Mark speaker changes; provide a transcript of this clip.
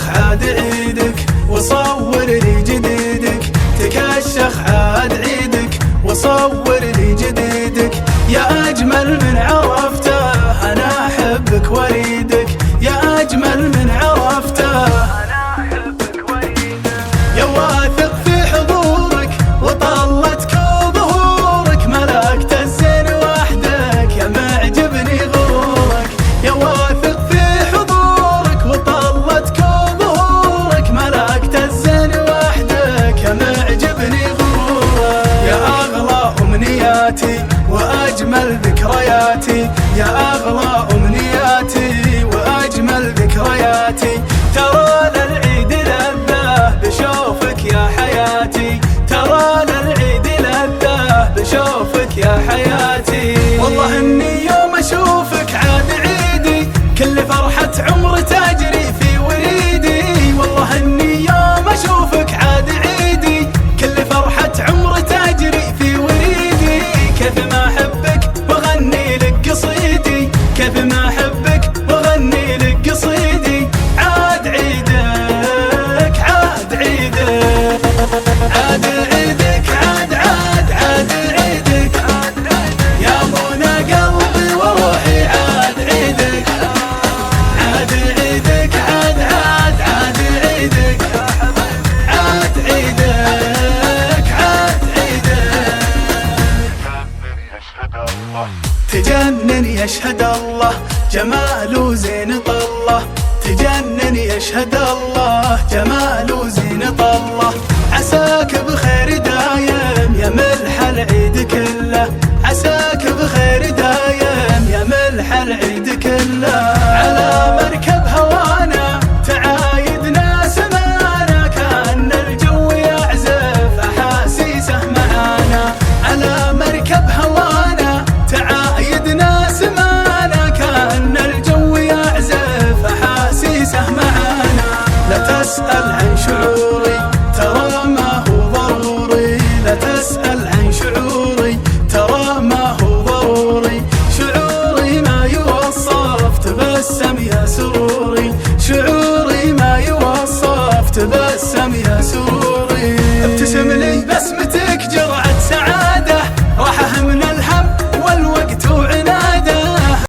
Speaker 1: عاد عيدك وصور لي جديدك، تكشخ عاد عيدك وصور لي جديدك. يا أجمل من عرفته أنا أحبك وريدك، يا أجمل من عرفته أنا أحبك وريدك. يا واثق في حضورك وطلتك ظهورك، ملكت الزين وحدك يا معجبني غرورك. يا واثق في حضورك وطلتك ظهورك، ملكت الزين وحدك يا معجبني غرورك. يا أغلى أمنياتي وأجمل ذكرياتي، يا أغلى أمنياتي وأجمل ذكرياتي. ترى للعيد لذة بشوفك يا حياتي، ترى للعيد لذة بشوفك يا حياتي. والله إني يوم أشوفك عاد عيدي، كل فرحة عمر تجري في وريدي. والله إني يوم أشوفك عاد عيدي، كل فرحة عمر تجري في وريدي. كيف ما أحبك وأغني لك قصيدي، كيف ما أحبك وأغني لك قصيدي. عاد عيدك عاد عيدك عاد عيدك عاد عيدك يا منى قلبي وروحي. عاد عيدك عاد عيدك عاد عيدك عاد عيدك عاد عيدك. تجنن يشهد الله جمال وزين طله، تجنن يشهد الله جمال وزين طله. عساك بخير دايم يا ملح العيد كله،